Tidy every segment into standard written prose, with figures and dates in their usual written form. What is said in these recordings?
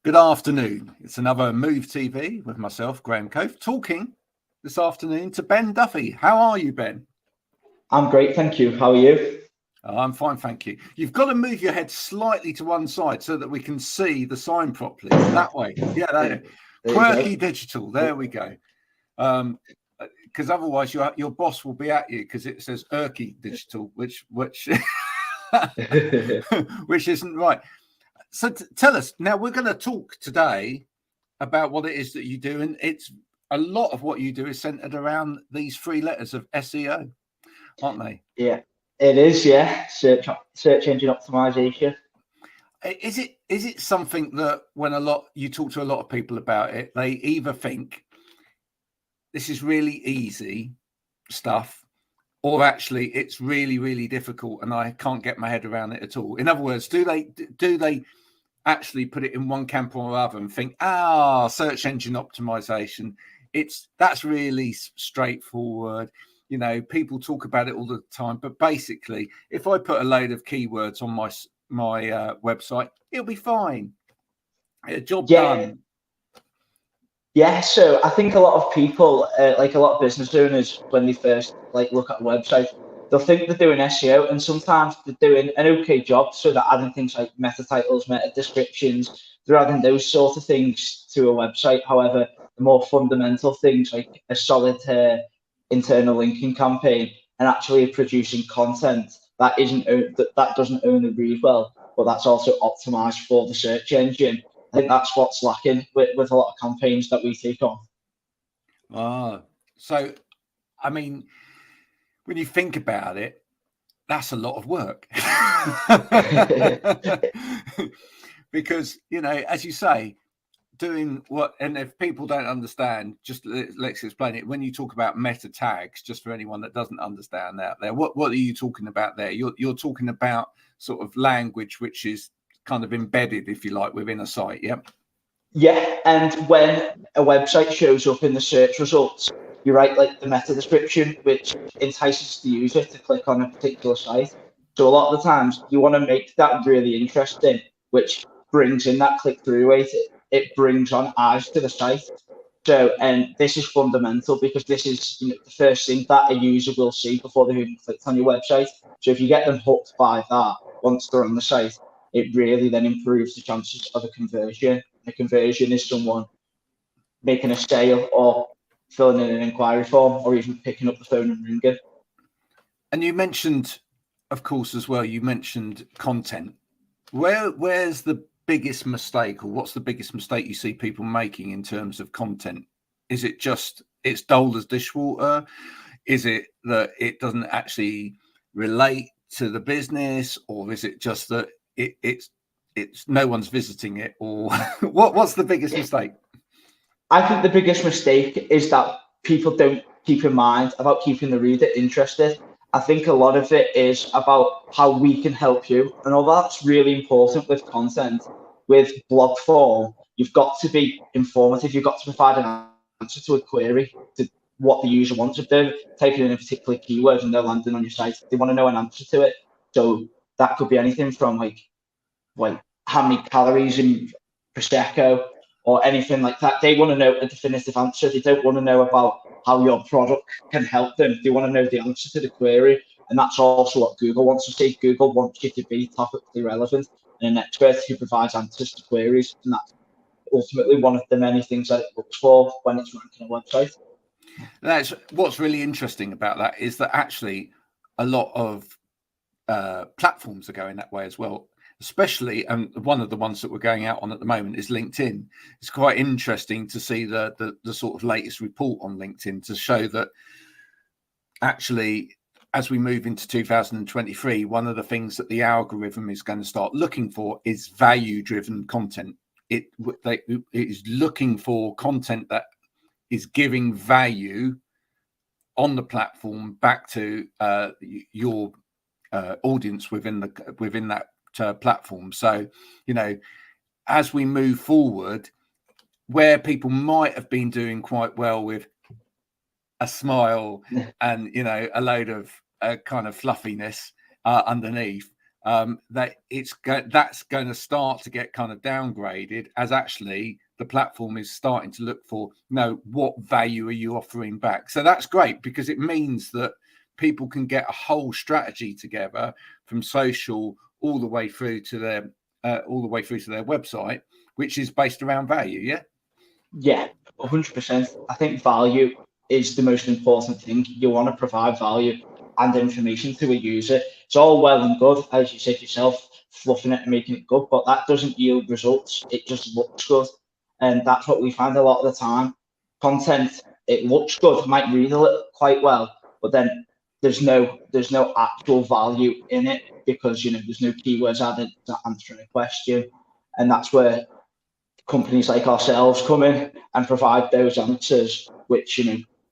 Good afternoon. It's another Move TV with myself, Graham Cove, talking this afternoon to Ben Duffy. How are you, Ben? I'm great, thank you. How are you? I'm fine, thank you. You've got to move your head slightly to one side so that we can see the sign properly. That way. Yeah, there. Quirky Digital. There we go. Because otherwise your boss will be at you because it says Quirky Digital, which which isn't right. So tell us now. We're going to talk today about what it is that you do, and it's a lot of what you do is centered around these three letters of SEO, aren't they? Yeah, it is. Yeah, search engine optimization. Is it something that when you talk to a lot of people about it, they either think this is really easy stuff, or actually it's really, really difficult and I can't get my head around it at all? In other words, do they actually put it in one camp or other and think, search engine optimization, that's really straightforward? You know, people talk about it all the time, but basically, if I put a load of keywords on my website, it'll be fine. Job done. Yeah, so I think a lot of people, like a lot of business owners, when they first look at a website, they'll think they're doing SEO, and sometimes they're doing an okay job. So they're adding things like meta titles, meta descriptions, they're adding those sort of things to a website. However, the more fundamental things like a solid internal linking campaign and actually producing content that doesn't only read well, but that's also optimized for the search engine. I think that's what's lacking with a lot of campaigns that we take on. So, I mean, when you think about it, that's a lot of work. Because, you know, as you say, doing what, and if people don't understand, just let's explain it. When you talk about meta tags, just for anyone that doesn't understand out there, what are you talking about there? You're talking about sort of language which is kind of embedded, if you like, within a site. Yeah, and when a website shows up in the search results, you write like the meta description, which entices the user to click on a particular site. So a lot of the times you want to make that really interesting, which brings in that click-through rate. It brings on eyes to the site. So, and this is fundamental because this is the first thing that a user will see before they've even clicked on your website. So if you get them hooked by that once they're on the site, it really then improves the chances of a conversion. A conversion is someone making a sale or filling in an inquiry form or even picking up the phone and ringing. And you mentioned, of course, as well, you mentioned content. Where's the biggest mistake, or what's the biggest mistake you see people making in terms of content? Is it just it's dull as dishwater? Is it that it doesn't actually relate to the business, or is it just that it's no one's visiting it, or what's the biggest mistake? I think the biggest mistake is that people don't keep in mind about keeping the reader interested. I think a lot of it is about how we can help you, and all that's really important with content. With blog form, you've got to be informative. You've got to provide an answer to a query, to what the user wants. If they're typing in a particular keyword and they're landing on your site, they want to know an answer to it. So that could be anything from like how many calories in prosecco or anything like that. They want to know a definitive answer. They don't want to know about how your product can help them. They want to know the answer to the query. And that's also what Google wants to see. Google wants you to be topically relevant and an expert who provides answers to queries. And that's ultimately one of the many things that it looks for when it's ranking a website. That's what's really interesting about that, is that actually a lot of platforms are going that way as well. Especially, and one of the ones that we're going out on at the moment is LinkedIn. It's quite interesting to see the sort of latest report on LinkedIn to show that actually, as we move into 2023, one of the things that the algorithm is going to start looking for is value-driven content. It is looking for content that is giving value on the platform back to your audience within that platform. So, you know, as we move forward, where people might have been doing quite well with a smile and, you know, a load of kind of fluffiness underneath, that's going to start to get kind of downgraded as actually the platform is starting to look for, no, what value are you offering back? So that's great, because it means that people can get a whole strategy together from social all the way through to their website, which is based around value. Yeah, 100%. I think value is the most important thing. You want to provide value and information to a user. It's all well and good, as you said yourself, fluffing it and making it good, but that doesn't yield results. It just looks good. And that's what we find a lot of the time. Content, it looks good, might read quite well, but then there's no actual value in it, because there's no keywords added to answering a question. And that's where companies like ourselves come in and provide those answers, which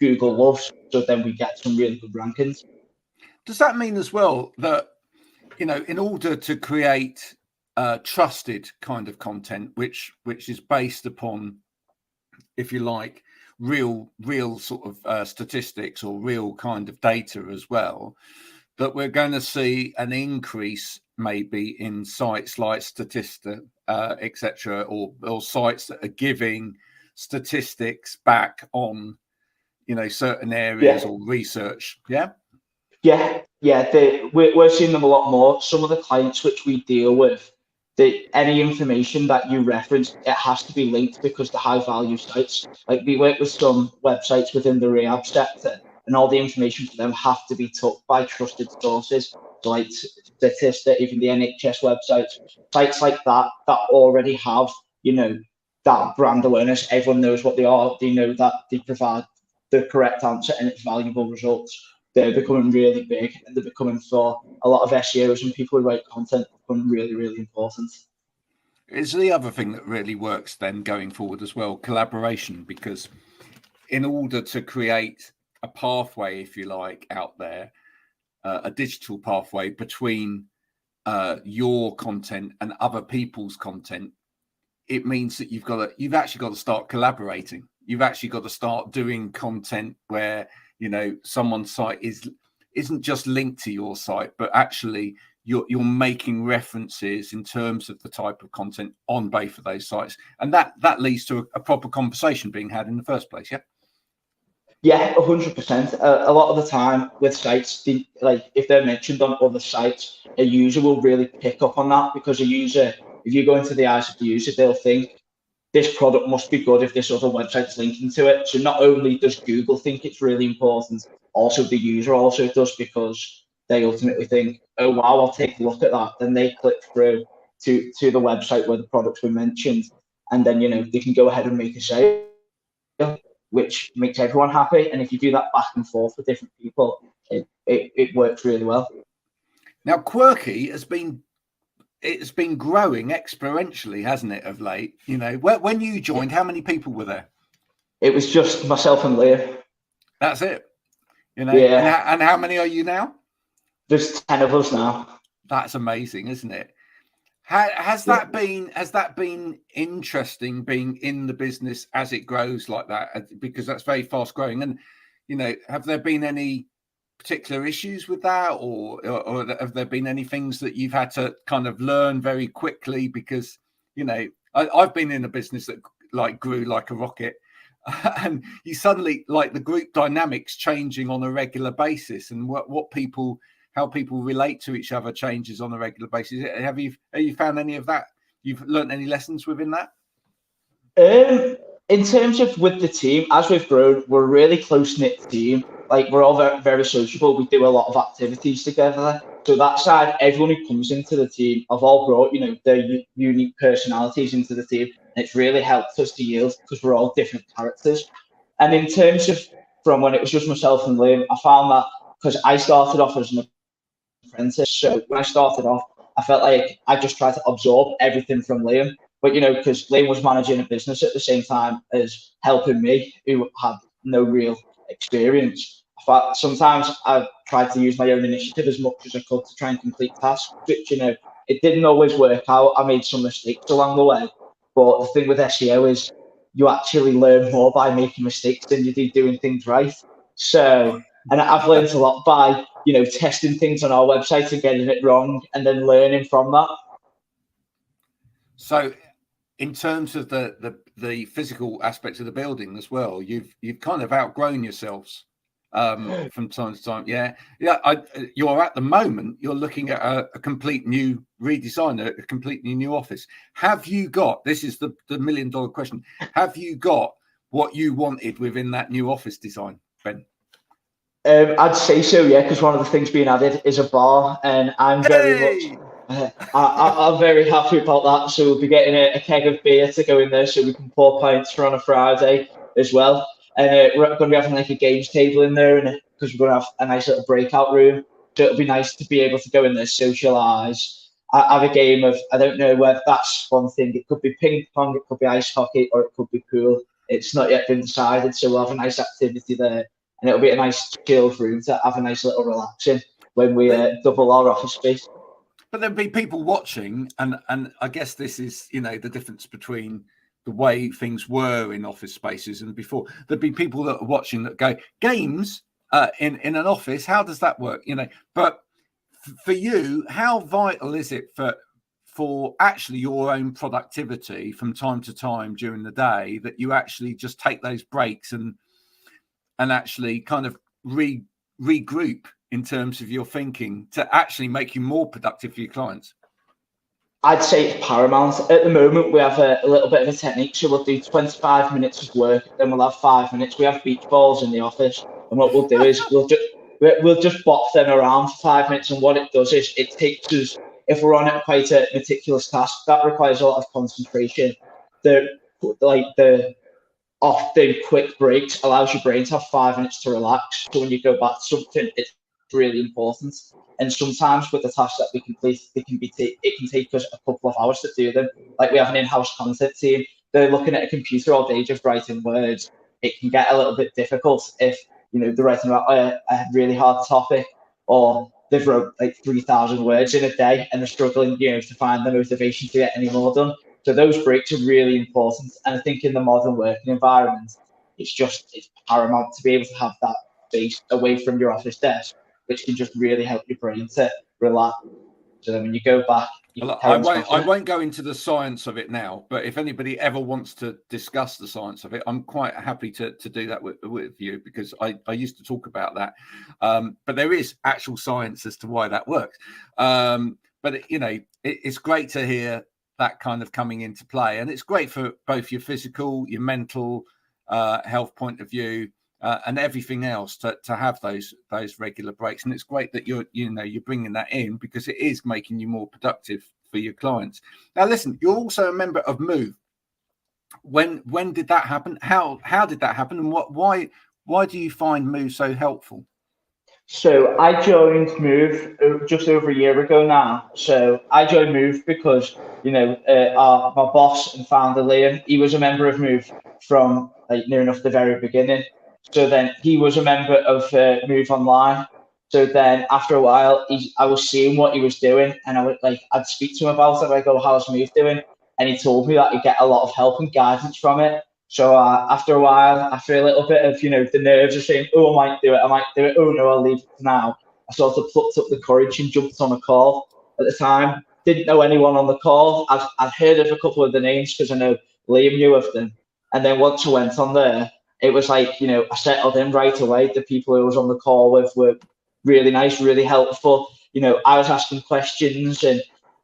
Google loves. So then we get some really good rankings. Does that mean as well that in order to create trusted kind of content, which is based upon, if you like, real sort of statistics or real kind of data as well, that we're going to see an increase maybe in sites like Statista, etc., or sites that are giving statistics back on certain areas or research? We're seeing them a lot more. Some of the clients which we deal with, any information that you reference, it has to be linked, because the high value sites, like we work with some websites within the rehab sector, and all the information for them have to be took by trusted sources, so like Statista, even the NHS websites, sites like that already have that brand awareness. Everyone knows what they are. They know that they provide the correct answer and it's valuable results. They're becoming really big, and they're becoming, for a lot of SEOs and people who write content, become really, really important. Is the other thing that really works then going forward as well, collaboration, because in order to create a pathway, if you like, out there, a digital pathway between your content and other people's content, it means that you've actually got to start collaborating. You've actually got to start doing content where someone's site isn't just linked to your site, but actually you're making references in terms of the type of content on both of those sites, and that leads to a proper conversation being had in the first place. Yeah, 100%. A lot of the time with sites, if they're mentioned on other sites, a user will really pick up on that, because a user, if you go into the eyes of the user, they'll think this product must be good if this other website's linking to it. So not only does Google think it's really important, also the user also does, because they ultimately think, oh wow, I'll take a look at that. Then they click through to the website where the products were mentioned, and then they can go ahead and make a sale, which makes everyone happy. And if you do that back and forth with different people, it works really well. Now, Quirky has been growing exponentially, hasn't it, of late? When you joined, how many people were there? It was just myself and Liam. That's it. Yeah. And how many are you now? There's 10 of us now. That's amazing, isn't it? Has that been interesting, being in the business as it grows like that, because that's very fast growing? And have there been any particular issues with that, or have there been any things that you've had to kind of learn very quickly? Because I've been in a business that grew like a rocket, and you suddenly, like, the group dynamics changing on a regular basis, and how people relate to each other changes on a regular basis. Have you found any of that? You've learned any lessons within that? In terms of with the team, as we've grown, we're a really close-knit team. Like, we're all very, very sociable. We do a lot of activities together. So that side, everyone who comes into the team have all brought, their unique personalities into the team. And it's really helped us to yield, because we're all different characters. And in terms of from when it was just myself and Liam, I found that, because I started off as an apprentice. So when I started off, I felt like I just tried to absorb everything from Liam. But, because Liam was managing a business at the same time as helping me, who had no real experience. But sometimes I tried to use my own initiative as much as I could to try and complete tasks, which, it didn't always work out. I made some mistakes along the way. But the thing with SEO is you actually learn more by making mistakes than you do doing things right. So, and I've learned a lot by testing things on our website and getting it wrong, and then learning from that. So, in terms of the physical aspects of the building as well, you've kind of outgrown yourselves from time to time. Yeah. You're at the moment, you're looking at a complete new redesign, a completely new office. Have you got, this is the $1 million question, have you got what you wanted within that new office design, Ben? I'd say so, yeah, because one of the things being added is a bar, and I'm very much, I'm very happy about that. So we'll be getting a keg of beer to go in there, so we can pour pints for on a Friday as well. And we're going to be having like a games table in there, and because we're going to have a nice little breakout room, so it'll be nice to be able to go in there, socialise, have a game of, I don't know whether that's one thing. It could be ping pong, it could be ice hockey, or it could be pool. It's not yet been decided, so we'll have a nice activity there. And it'll be a nice chilled room to have a nice little relaxing when we double our office space. But there'll be people watching, and I guess this is, the difference between the way things were in office spaces and before. There'd be people that are watching that go, games in an office, how does that work? But for you, how vital is it for actually your own productivity from time to time during the day that you actually just take those breaks and actually kind of regroup in terms of your thinking to actually make you more productive for your clients? I'd say it's paramount. At the moment, we have a little bit of a technique. So we'll do 25 minutes of work, then we'll have 5 minutes. We have beach balls in the office. And what we'll do is we'll just bop them around for 5 minutes. And what it does is it takes us, if we're on quite a meticulous task, that requires a lot of concentration. The often quick breaks allows your brain to have 5 minutes to relax. So when you go back to something, it's really important. And sometimes with the tasks that we complete, it can take us a couple of hours to do them. Like we have an in-house content team. They're looking at a computer all day just writing words. It can get a little bit difficult if they're writing about a really hard topic, or they've wrote like 3,000 words in a day and they're struggling, to find the motivation to get any more done. So those breaks are really important. And I think in the modern working environment, it's paramount to be able to have that space away from your office desk, which can just really help your brain to relax. So then when you go back, I won't go into the science of it now, but if anybody ever wants to discuss the science of it, I'm quite happy to do that with you, because I used to talk about that. But there is actual science as to why that works. But it's great to hear that kind of coming into play, and it's great for both your physical, your mental health point of view, and everything else to have those regular breaks. And it's great that you're bringing that in, because it is making you more productive for your clients. Now, listen, you're also a member of Move. When did that happen? How did that happen? And why do you find Move so helpful? So I joined Move just over a year ago now. So I joined Move because my boss and founder Liam, he was a member of Move from near enough the very beginning. So then he was a member of Move Online. So then after a while, I was seeing what he was doing, and I'd speak to him about it. I go, "How's Move doing?" And he told me that he'd get a lot of help and guidance from it. So after a while, after a little bit of the nerves of saying, "Oh, I might do it. Oh no, I'll leave it for now," I sort of plucked up the courage and jumped on a call. At the time, didn't know anyone on the call. I'd heard of a couple of the names because I know Liam knew of them. And then once I went on there, it was I settled in right away. The people who I was on the call with were really nice, really helpful. I was asking questions, and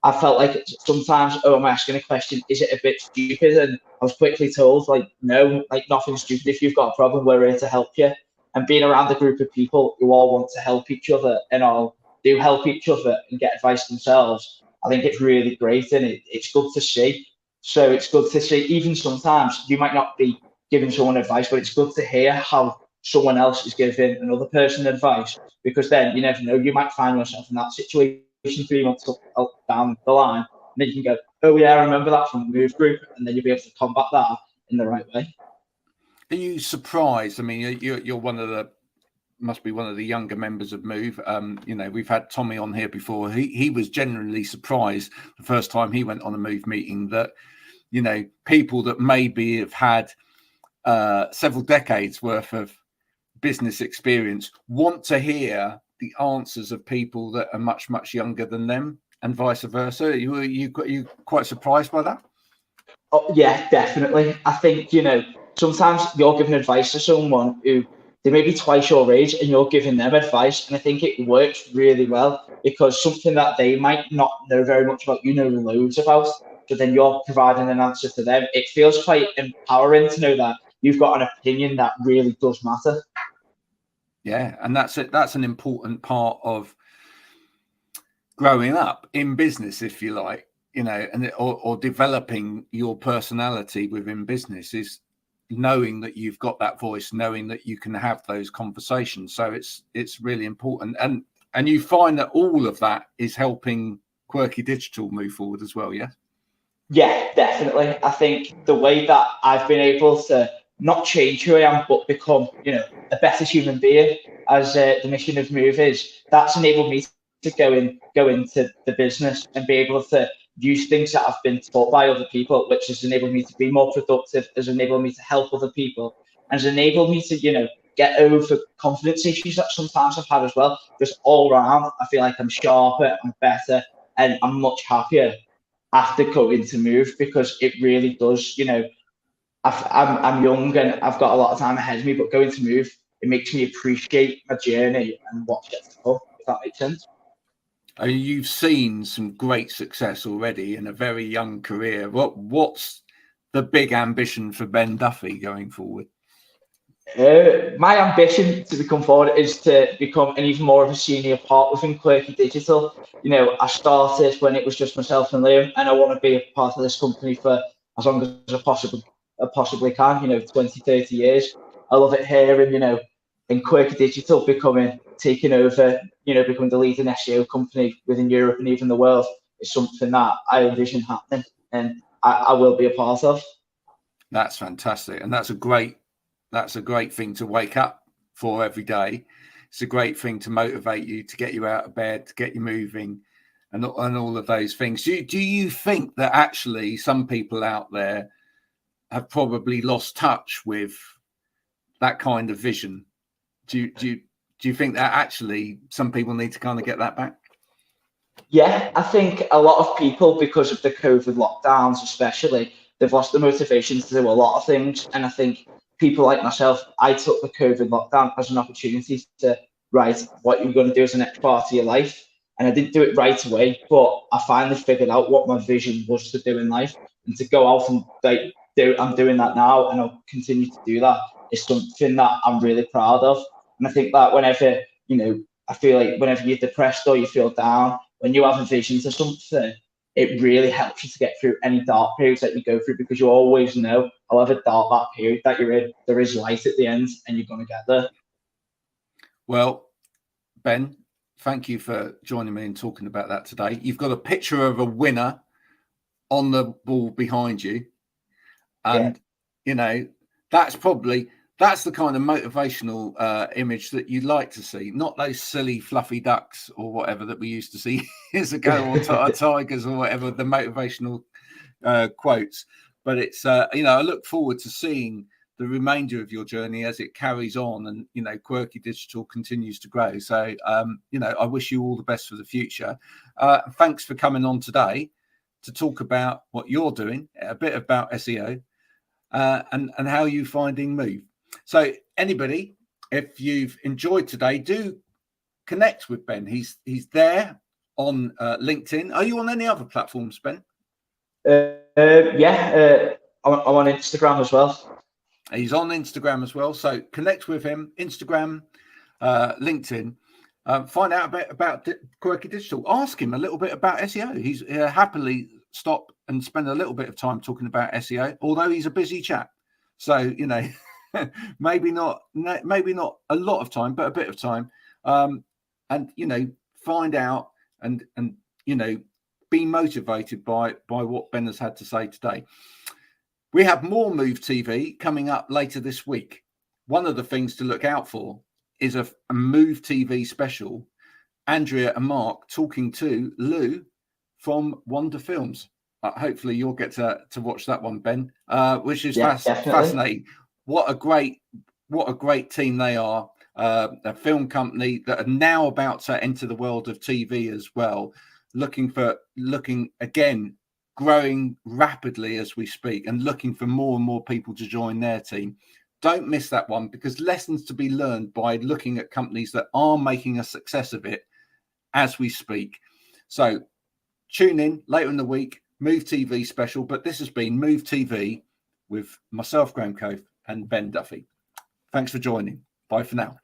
I felt like sometimes, I'm asking a question, is it a bit stupid? And I was quickly told, no, nothing's stupid. If you've got a problem, we're here to help you. And being around a group of people who all want to help each other and all do help each other and get advice themselves, I think it's really great, and it's good to see. So it's good to see, even sometimes you might not be giving someone advice, but it's good to hear how someone else is giving another person advice, because then you never know, you might find yourself in that situation 3 months down the line, and then you can go, "Oh yeah, I remember that from the Move group," and then you'll be able to combat that in the right way. Are you surprised? I mean, you're must be one of the younger members of Move. We've had Tommy on here before. He was genuinely surprised the first time he went on a Move meeting that people that maybe have had several decades worth of business experience want to hear the answers of people that are much, much younger than them, and vice versa. You quite surprised by that? Oh, yeah, definitely. I think, sometimes you're giving advice to someone who they may be twice your age and you're giving them advice. And I think it works really well because something that they might not know very much about, you know loads about. So then you're providing an answer to them. It feels quite empowering to know that you've got an opinion that really does matter. Yeah, and that's it. That's an important part of growing up in business, if you like, and or developing your personality within business is knowing that you've got that voice, knowing that you can have those conversations. So it's really important, and you find that all of that is helping Quirky Digital move forward as well. Yeah. Yeah, definitely. I think the way that I've been able to not change who I am, but become, a better human being, as the mission of Move is, that's enabled me to go into the business and be able to use things that I've been taught by other people, which has enabled me to be more productive, has enabled me to help other people, and has enabled me to, get over confidence issues that sometimes I've had as well. Just all around, I feel like I'm sharper, I'm better, and I'm much happier after going to Move because it really does, I'm young and I've got a lot of time ahead of me, but going to Move, it makes me appreciate my journey and what's yet to come, if that makes sense. You've seen some great success already in a very young career. What's the big ambition for Ben Duffy going forward? My ambition to become forward is to become an even more of a senior part within Quirky Digital. I started when it was just myself and Liam, and I want to be a part of this company for as long as I possibly can, 20, 30 years. I love it here and, in Quirky Digital taking over, becoming the leading SEO company within Europe and even the world is something that I envision happening and I will be a part of. That's fantastic. And that's a great thing to wake up for every day. It's a great thing to motivate you, to get you out of bed, to get you moving and all of those things. Do you think that actually some people out there have probably lost touch with that kind of vision? Do you think that actually some people need to kind of get that back? Yeah, I think a lot of people, because of the COVID lockdowns especially, they've lost the motivation to do a lot of things. And I think people like myself, I took the COVID lockdown as an opportunity to write what you're going to do as the next part of your life. And I didn't do it right away, but I finally figured out what my vision was to do in life and to go out and I'm doing that now and I'll continue to do that is something that I'm really proud of. And I think that whenever, I feel like whenever you're depressed or you feel down, when you have a vision to something, it really helps you to get through any dark periods that you go through because you always know, however dark that period that you're in, there is light at the end and you're going to get there. Well, Ben, thank you for joining me and talking about that today. You've got a picture of a winner on the wall behind you. And, that's the kind of motivational image that you'd like to see, not those silly fluffy ducks or whatever that we used to see years ago, or tigers or whatever, the motivational quotes. But it's, I look forward to seeing the remainder of your journey as it carries on and, Quirky Digital continues to grow. So, I wish you all the best for the future. Thanks for coming on today to talk about what you're doing, a bit about SEO and how you're finding Move. So anybody, if you've enjoyed today, do connect with Ben. He's there on LinkedIn. Are you on any other platforms, Ben? I'm on Instagram as well. He's on Instagram as well. So connect with him, Instagram, LinkedIn. Find out a bit about Quirky Digital. Ask him a little bit about SEO. He's happily stop and spend a little bit of time talking about SEO, although he's a busy chap. So, maybe not a lot of time, but a bit of time. And, find out and be motivated by what Ben has had to say today. We have more Move TV coming up later this week. One of the things to look out for is a Move TV special. Andrea and Mark talking to Lou from Wonder Films. Hopefully you'll get to watch that one, Ben, which is fascinating. What a great team they are. a film company that are now about to enter the world of TV as well, looking again, growing rapidly as we speak, and looking for more and more people to join their team. Don't miss that one, because lessons to be learned by looking at companies that are making a success of it as we speak. So tune in later in the week, Move TV special. But this has been Move TV with myself, Graham Cove, and Ben Duffy. Thanks for joining. Bye for now.